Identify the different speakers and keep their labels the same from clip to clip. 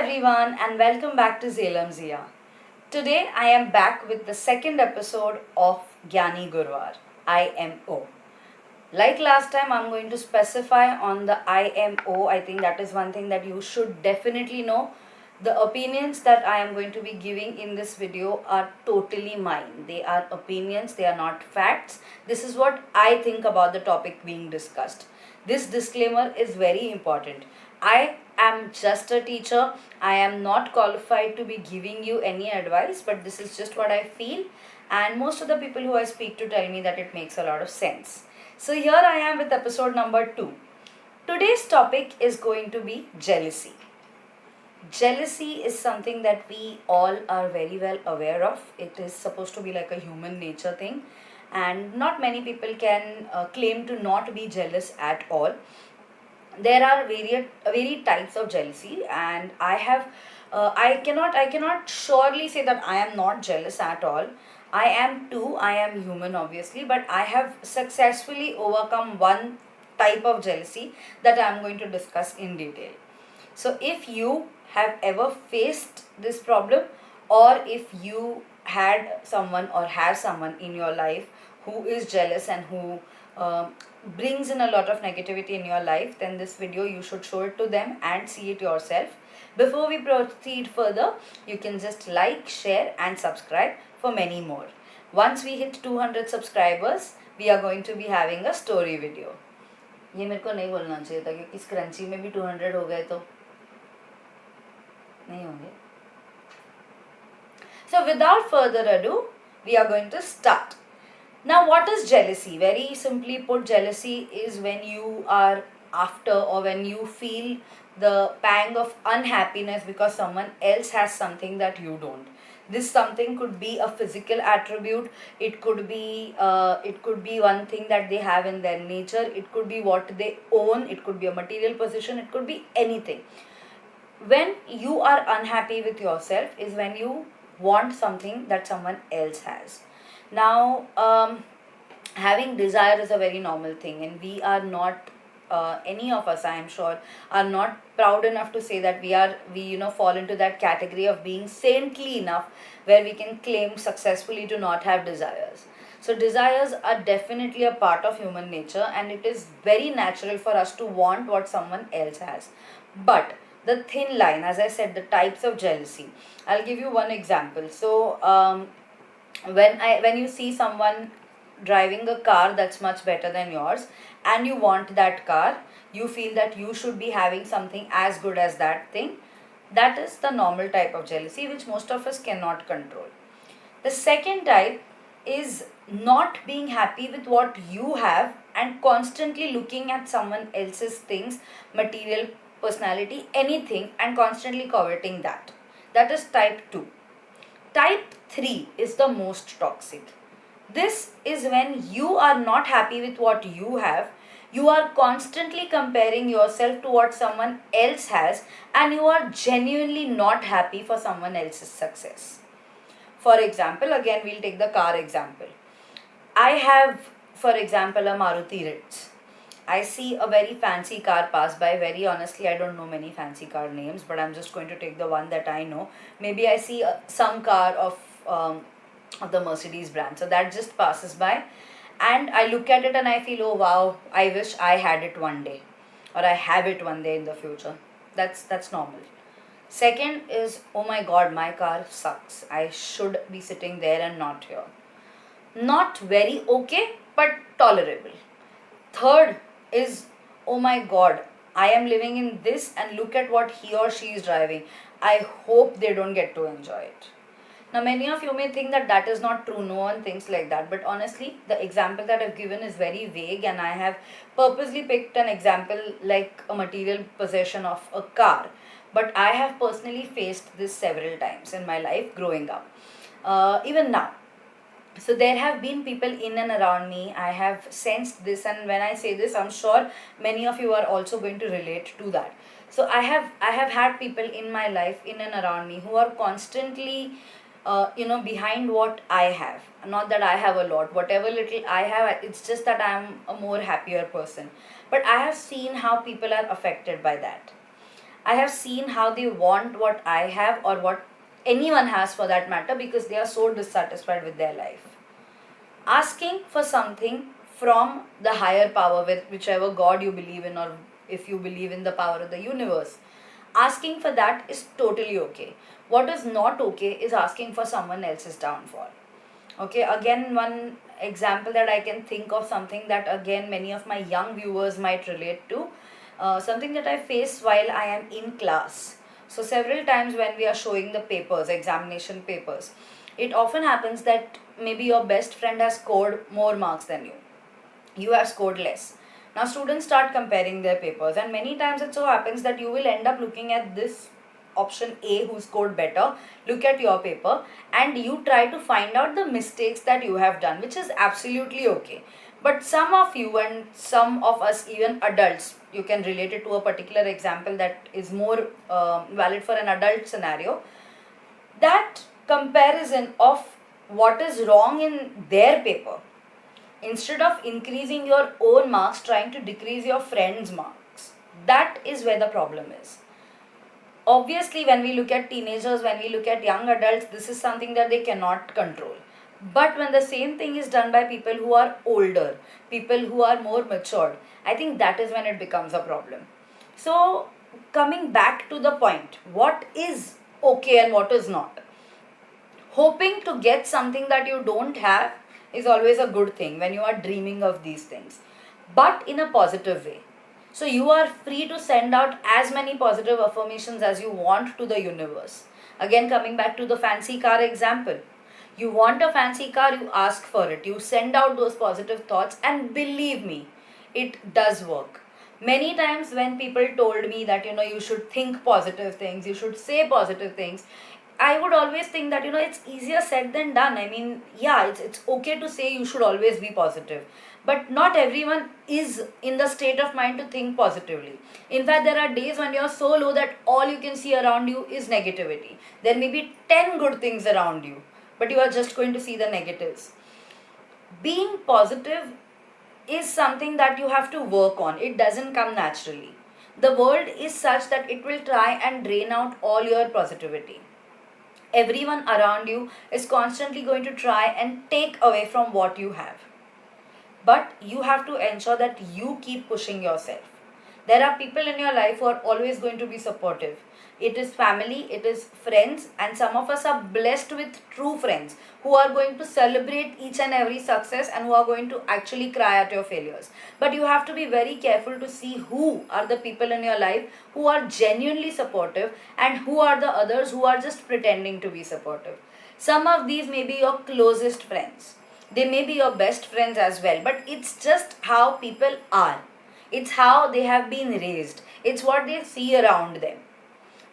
Speaker 1: everyone and welcome back to Zelam Zia. Today I am back with the second episode of Gyani Guruvaar IMO. Like last time, I'm going to specify on the IMO. I think that is one thing that you should definitely know. The opinions that I am going to be giving in this video are totally mine. They are opinions, they are not facts. This is what I think about the topic being discussed. This disclaimer is very important. I am just a teacher. I am not qualified to be giving you any advice, but this is just what I feel. And most of the people who I speak to tell me that it makes a lot of sense. So here I am with episode number 2. Today's topic is going to be jealousy. Jealousy is something that we all are very well aware of. It is supposed to be like a human nature thing, and not many people can claim to not be jealous at all. There are varied types of jealousy, and I cannot surely say that I am not jealous at all. I am too. I am human, obviously, but I have successfully overcome one type of jealousy that I am going to discuss in detail. So if you have ever faced this problem, or if you had someone or have someone in your life who is jealous and who brings in a lot of negativity in your life, then this video you should show it to them and see it yourself. Before we proceed further, you can just like, share and subscribe for many more. Once we hit 200 subscribers, we are going to be having a story video. ये मेरे को नहीं बोलना चाहिए था क्योंकि इस crunchy में भी 200 हो गए तो नहीं होंगे. So without further ado, we are going to start. Now, what is jealousy? Very simply put, jealousy is when you are after or when you feel the pang of unhappiness because someone else has something that you don't. This something could be a physical attribute. It could be one thing that they have in their nature. It could be what they own. It could be a material possession. It could be anything. When you are unhappy with yourself is when you want something that someone else has. Now, having desire is a very normal thing, and we are not, any of us, I am sure, are not proud enough to say that we fall into that category of being saintly enough where we can claim successfully to not have desires. So desires are definitely a part of human nature, and it is very natural for us to want what someone else has. But the thin line, as I said, the types of jealousy, I'll give you one example. So when you see someone driving a car that's much better than yours and you want that car, you feel that you should be having something as good as that thing. That is the normal type of jealousy which most of us cannot control. The second type is not being happy with what you have and constantly looking at someone else's things, material, personality, anything, and constantly coveting that. That is type 2. Type 3 is the most toxic. This is when you are not happy with what you have, you are constantly comparing yourself to what someone else has, and you are genuinely not happy for someone else's success. For example, again we'll take the car example. I have, for example, a Maruti Ritz. I see a very fancy car pass by. Very honestly, I don't know many fancy car names, but I'm just going to take the one that I know. Maybe I see some car of the Mercedes brand. So that just passes by, and I look at it and I feel, oh wow, I wish I had it one day, or I have it one day in the future. That's normal. Second is, oh my god, my car sucks. I should be sitting there and not here. Not very okay, but tolerable. Third is, oh my god, I am living in this and look at what he or she is driving. I hope they don't get to enjoy it. Now, many of you may think that that is not true. No one thinks like that. But honestly, the example that I've given is very vague, and I have purposely picked an example like a material possession of a car. But I have personally faced this several times in my life growing up. Even now. So there have been people in and around me. I have sensed this, and when I say this, I'm sure many of you are also going to relate to that. So I have had people in my life, in and around me, who are constantly behind what I have. Not that I have a lot, whatever little I have, it's just that I'm a more happier person. But I have seen how people are affected by that. I have seen how they want what I have, or what anyone has for that matter, because they are so dissatisfied with their life. Asking for something from the higher power, with whichever god you believe in, or if you believe in the power of the universe, asking for that is totally okay. What is not okay is asking for someone else's downfall. Okay, again, one example that I can think of, something that again many of my young viewers might relate to, something that I face while I am in class. So several times when we are showing the papers, examination papers, it often happens that maybe your best friend has scored more marks than you have scored less. Now students start comparing their papers, and many times it so happens that you will end up looking at this option A who scored better, look at your paper, and you try to find out the mistakes that you have done, which is absolutely okay. But some of you and some of us, even adults, you can relate it to a particular example that is more valid for an adult scenario. That comparison of what is wrong in their paper, instead of increasing your own marks, trying to decrease your friend's marks, that is where the problem is. Obviously, when we look at teenagers, when we look at young adults, this is something that they cannot control. But when the same thing is done by people who are older, people who are more matured, I think that is when it becomes a problem. So coming back to the point, what is okay and what is not, hoping to get something that you don't have is always a good thing when you are dreaming of these things, but in a positive way. So you are free to send out as many positive affirmations as you want to the universe. Again, coming back to the fancy car example. You want a fancy car, you ask for it. You send out those positive thoughts, and believe me, it does work. Many times when people told me that, you should think positive things, you should say positive things, I would always think that, it's easier said than done. I mean, yeah, it's okay to say you should always be positive, but not everyone is in the state of mind to think positively. In fact, there are days when you're so low that all you can see around you is negativity. There may be 10 good things around you, but you are just going to see the negatives. Being positive is something that you have to work on. It doesn't come naturally. The world is such that it will try and drain out all your positivity. Everyone around you is constantly going to try and take away from what you have. But you have to ensure that you keep pushing yourself. There are people in your life who are always going to be supportive. It is family, it is friends, and some of us are blessed with true friends who are going to celebrate each and every success and who are going to actually cry at your failures. But you have to be very careful to see who are the people in your life who are genuinely supportive and who are the others who are just pretending to be supportive. Some of these may be your closest friends. They may be your best friends as well, but it's just how people are. It's how they have been raised. It's what they see around them.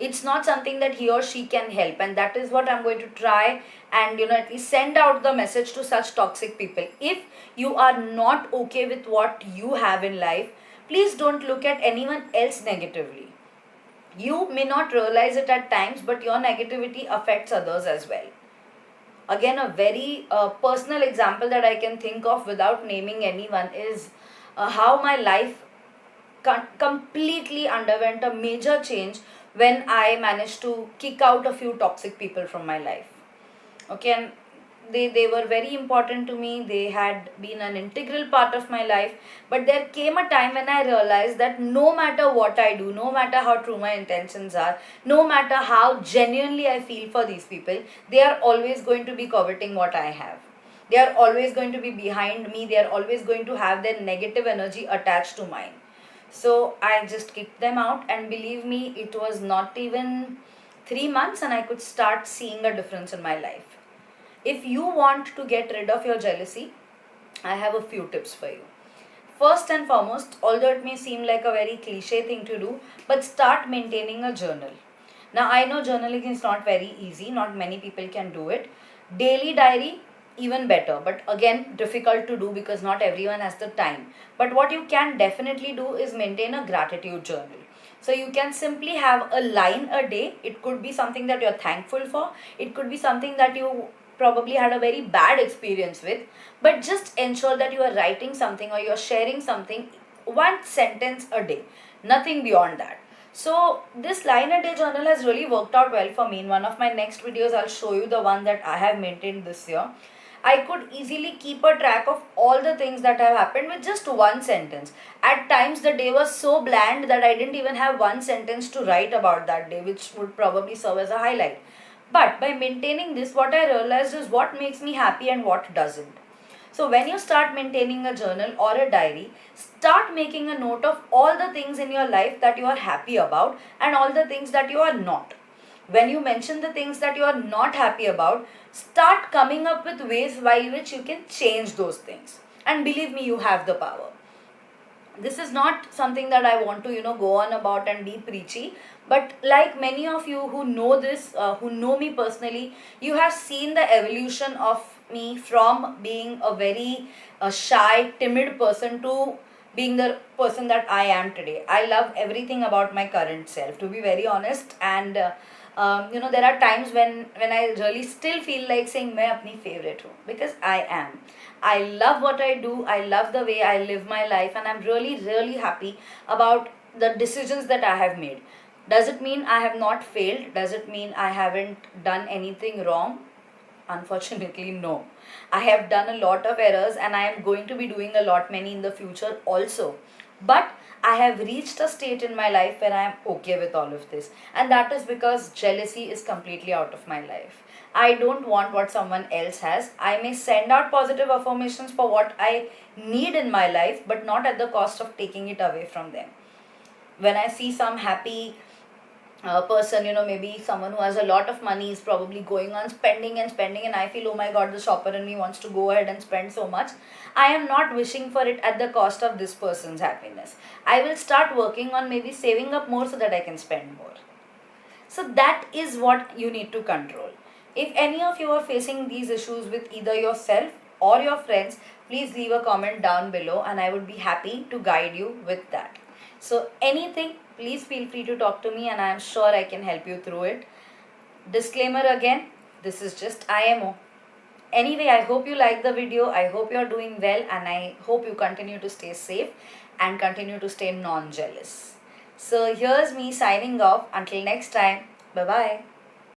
Speaker 1: It's not something that he or she can help, and that is what I'm going to try and at least send out the message to such toxic people. If you are not okay with what you have in life, please don't look at anyone else negatively. You may not realize it at times, but your negativity affects others as well. Again, a very personal example that I can think of without naming anyone is how my life completely underwent a major change when I managed to kick out a few toxic people from my life. Okay, and they were very important to me. They had been an integral part of my life. But there came a time when I realized that no matter what I do, no matter how true my intentions are, no matter how genuinely I feel for these people, they are always going to be coveting what I have. They are always going to be behind me. They are always going to have their negative energy attached to mine. So I just kicked them out, and believe me, it was not even 3 months, and I could start seeing a difference in my life. If you want to get rid of your jealousy, I have a few tips for you. First and foremost, although it may seem like a very cliche thing to do, but start maintaining a journal. Now, I know journaling is not very easy, not many people can do it. Daily diary, even better, but again, difficult to do because not everyone has the time. But what you can definitely do is maintain a gratitude journal. So you can simply have a line a day. It could be something that you're thankful for, it could be something that you probably had a very bad experience with, but just ensure that you are writing something or you're sharing something, one sentence a day, nothing beyond that. So this line a day journal has really worked out well for me. In one of my next videos, I'll show you the one that I have maintained this year. I could easily keep a track of all the things that have happened with just one sentence. At times the day was so bland that I didn't even have one sentence to write about that day, which would probably serve as a highlight. But by maintaining this, what I realized is what makes me happy and what doesn't. So when you start maintaining a journal or a diary, start making a note of all the things in your life that you are happy about and all the things that you are not. When you mention the things that you are not happy about, start coming up with ways by which you can change those things. And believe me, you have the power. This is not something that I want to, go on about and be preachy. But like many of you who know this, who know me personally, you have seen the evolution of me from being a very shy, timid person to being the person that I am today. I love everything about my current self, to be very honest. And there are times when I really still feel like saying मैं अपनी favorite हूँ, because I am. I love what I do. I love the way I live my life, and I'm really, really happy about the decisions that I have made. Does it mean I have not failed? Does it mean I haven't done anything wrong? Unfortunately, no. I have done a lot of errors, and I am going to be doing a lot many in the future also. But I have reached a state in my life where I am okay with all of this. And that is because jealousy is completely out of my life. I don't want what someone else has. I may send out positive affirmations for what I need in my life, but not at the cost of taking it away from them. When I see some happy person, maybe someone who has a lot of money is probably going on spending and spending, and I feel, oh my god, the shopper in me wants to go ahead and spend so much. I am not wishing for it at the cost of this person's happiness. I will start working on maybe saving up more so that I can spend more. So that is what you need to control. If any of you are facing these issues with either yourself or your friends, please leave a comment down below and I would be happy to guide you with that. So anything, please feel free to talk to me and I am sure I can help you through it. Disclaimer again, this is just IMO. Anyway, I hope you like the video. I hope you are doing well and I hope you continue to stay safe and continue to stay non-jealous. So here's me signing off. Until next time, bye-bye.